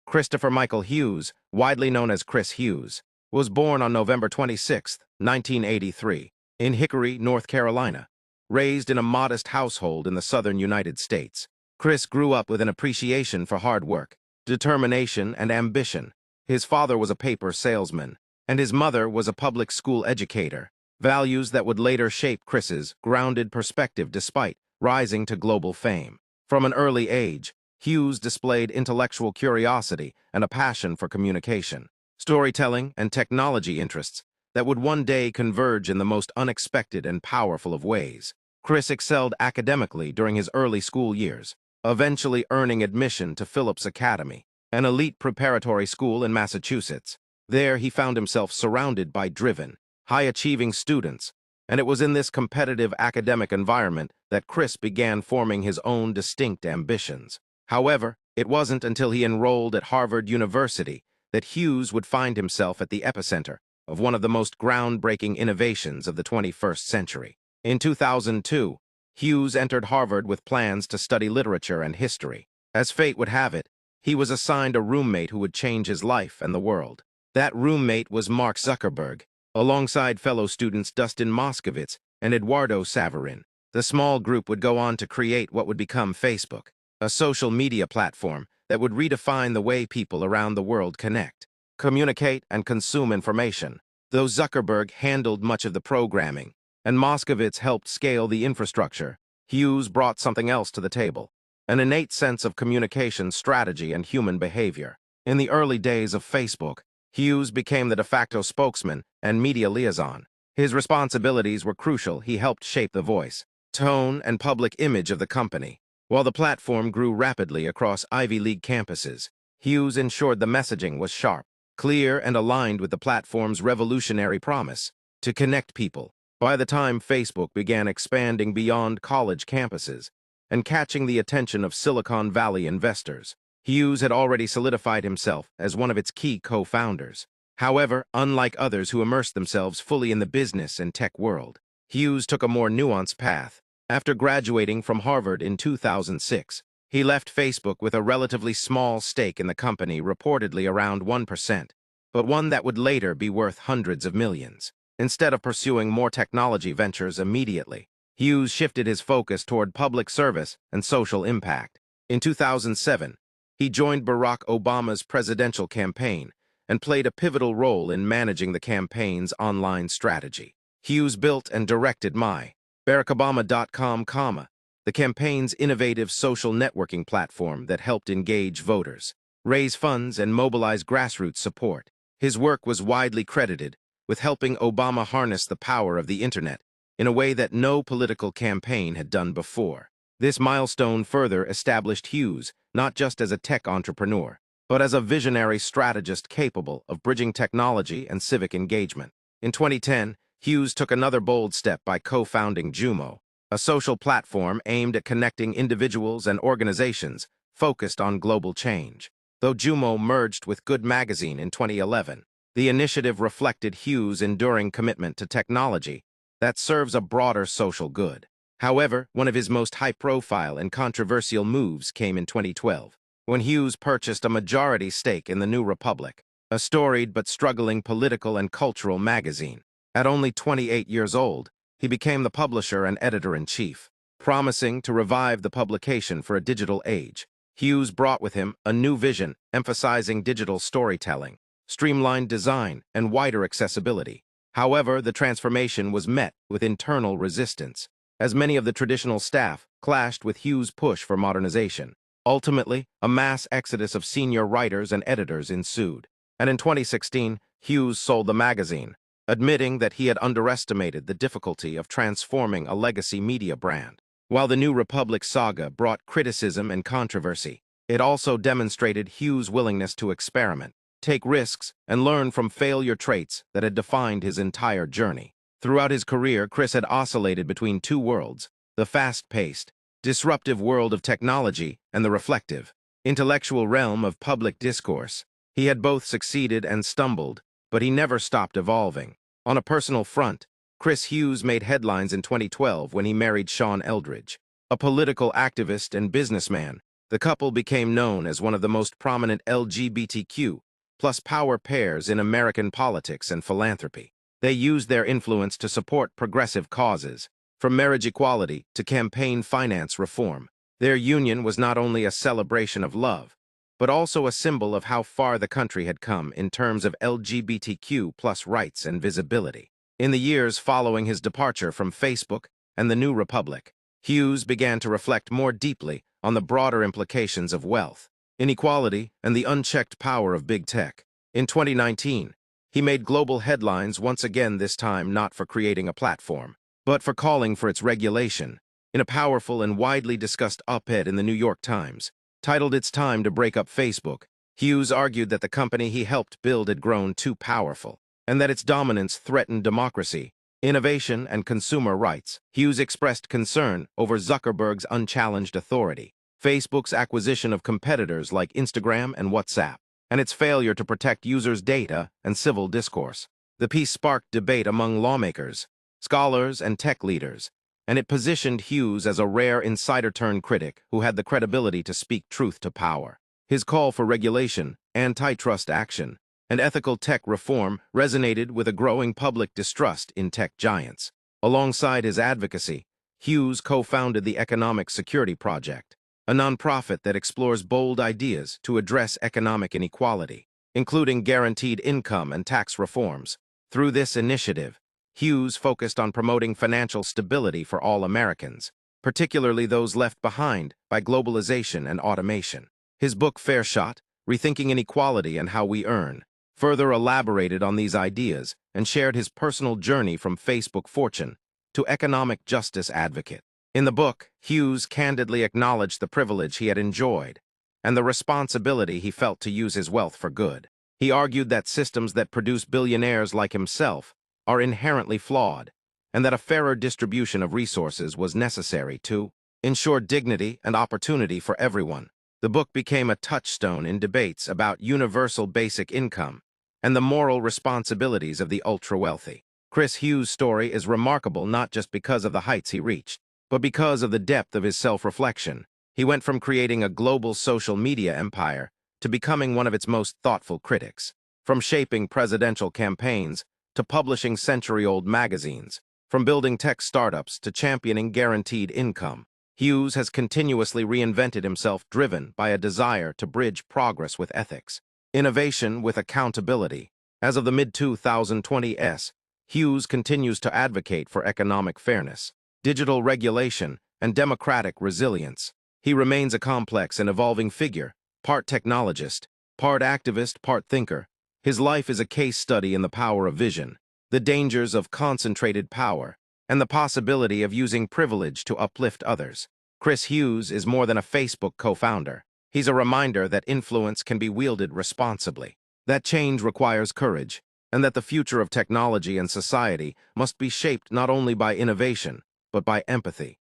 Christopher Michael Hughes, widely known as Chris Hughes, was born on November 26, 1983, in Hickory, North Carolina. Raised in a modest household in the southern United States, Chris grew up with an appreciation for hard work, determination, and ambition. His father was a paper salesman, and his mother was a public school educator, values that would later shape Chris's grounded perspective despite rising to global fame. From an early age, Hughes displayed intellectual curiosity and a passion for communication, storytelling, and technology interests that would one day converge in the most unexpected and powerful of ways. Chris excelled academically during his early school years, eventually earning admission to Phillips Academy, an elite preparatory school in Massachusetts. There he found himself surrounded by driven, high-achieving students, and it was in this competitive academic environment that Chris began forming his own distinct ambitions. However, it wasn't until he enrolled at Harvard University that Hughes would find himself at the epicenter of one of the most groundbreaking innovations of the 21st century. In 2002, Hughes entered Harvard with plans to study literature and history. As fate would have it, he was assigned a roommate who would change his life and the world. That roommate was Mark Zuckerberg, alongside fellow students Dustin Moskovitz and Eduardo Saverin. The small group would go on to create what would become Facebook, a social media platform that would redefine the way people around the world connect, communicate, and consume information. Though Zuckerberg handled much of the programming and Moskovitz helped scale the infrastructure, Hughes brought something else to the table: an innate sense of communication strategy and human behavior. In the early days of Facebook, Hughes became the de facto spokesman and media liaison. His responsibilities were crucial. He helped shape the voice, tone, and public image of the company. While the platform grew rapidly across Ivy League campuses, Hughes ensured the messaging was sharp, clear, and aligned with the platform's revolutionary promise to connect people. By the time Facebook began expanding beyond college campuses and catching the attention of Silicon Valley investors, Hughes had already solidified himself as one of its key co-founders. However, unlike others who immersed themselves fully in the business and tech world, Hughes took a more nuanced path. After graduating from Harvard in 2006, he left Facebook with a relatively small stake in the company, reportedly around 1%, but one that would later be worth hundreds of millions. Instead of pursuing more technology ventures immediately, Hughes shifted his focus toward public service and social impact. In 2007, he joined Barack Obama's presidential campaign and played a pivotal role in managing the campaign's online strategy. Hughes built and directed MyBarackObama.com, the campaign's innovative social networking platform that helped engage voters, raise funds, and mobilize grassroots support. His work was widely credited with helping Obama harness the power of the internet in a way that no political campaign had done before. This milestone further established Hughes not just as a tech entrepreneur, but as a visionary strategist capable of bridging technology and civic engagement. In 2010, Hughes took another bold step by co-founding Jumo, a social platform aimed at connecting individuals and organizations focused on global change. Though Jumo merged with Good Magazine in 2011, the initiative reflected Hughes' enduring commitment to technology that serves a broader social good. However, one of his most high-profile and controversial moves came in 2012, when Hughes purchased a majority stake in the New Republic, a storied but struggling political and cultural magazine. At only 28 years old, he became the publisher and editor-in-chief. Promising to revive the publication for a digital age, Hughes brought with him a new vision emphasizing digital storytelling, streamlined design, and wider accessibility. However, the transformation was met with internal resistance, as many of the traditional staff clashed with Hughes' push for modernization. Ultimately, a mass exodus of senior writers and editors ensued, and in 2016, Hughes sold the magazine, admitting that he had underestimated the difficulty of transforming a legacy media brand. While the New Republic saga brought criticism and controversy, it also demonstrated Hughes' willingness to experiment, take risks, and learn from failure traits that had defined his entire journey. Throughout his career, Chris had oscillated between two worlds: the fast-paced, disruptive world of technology and the reflective, intellectual realm of public discourse. He had both succeeded and stumbled, but he never stopped evolving. On a personal front, Chris Hughes made headlines in 2012 when he married Sean Eldridge, a political activist and businessman The couple became known as one of the most prominent LGBTQ plus power pairs in American politics and philanthropy. They used their influence to support progressive causes, from marriage equality to campaign finance reform. Their union was not only a celebration of love, but also a symbol of how far the country had come in terms of LGBTQ plus rights and visibility. In the years following his departure from Facebook and the New Republic, Hughes began to reflect more deeply on the broader implications of wealth, inequality, and the unchecked power of big tech. In 2019, he made global headlines once again, this time not for creating a platform, but for calling for its regulation. In a powerful and widely discussed op-ed in the New York Times, titled "It's Time to Break Up Facebook," Hughes argued that the company he helped build had grown too powerful, and that its dominance threatened democracy, innovation, and consumer rights. Hughes expressed concern over Zuckerberg's unchallenged authority, Facebook's acquisition of competitors like Instagram and WhatsApp, and its failure to protect users' data and civil discourse. The piece sparked debate among lawmakers, scholars, and tech leaders, and it positioned Hughes as a rare insider-turned-critic who had the credibility to speak truth to power. His call for regulation, antitrust action, and ethical tech reform resonated with a growing public distrust in tech giants. Alongside his advocacy, Hughes co-founded the Economic Security Project, a nonprofit that explores bold ideas to address economic inequality, including guaranteed income and tax reforms. Through this initiative, Hughes focused on promoting financial stability for all Americans, particularly those left behind by globalization and automation. His book, Fair Shot: Rethinking Inequality and How We Earn, further elaborated on these ideas and shared his personal journey from Facebook fortune to economic justice advocate. In the book, Hughes candidly acknowledged the privilege he had enjoyed and the responsibility he felt to use his wealth for good. He argued that systems that produce billionaires like himself are inherently flawed, and that a fairer distribution of resources was necessary to ensure dignity and opportunity for everyone. The book became a touchstone in debates about universal basic income and the moral responsibilities of the ultra-wealthy. Chris Hughes' story is remarkable not just because of the heights he reached, but because of the depth of his self-reflection. He went from creating a global social media empire to becoming one of its most thoughtful critics. From shaping presidential campaigns to publishing century-old magazines, from building tech startups to championing guaranteed income, Hughes has continuously reinvented himself, driven by a desire to bridge progress with ethics, innovation with accountability. As of the mid-2020s, Hughes continues to advocate for economic fairness, digital regulation, and democratic resilience. He remains a complex and evolving figure, part technologist, part activist, part thinker. His life is a case study in the power of vision, the dangers of concentrated power, and the possibility of using privilege to uplift others. Chris Hughes is more than a Facebook co-founder. He's a reminder that influence can be wielded responsibly, that change requires courage, and that the future of technology and society must be shaped not only by innovation, but by empathy.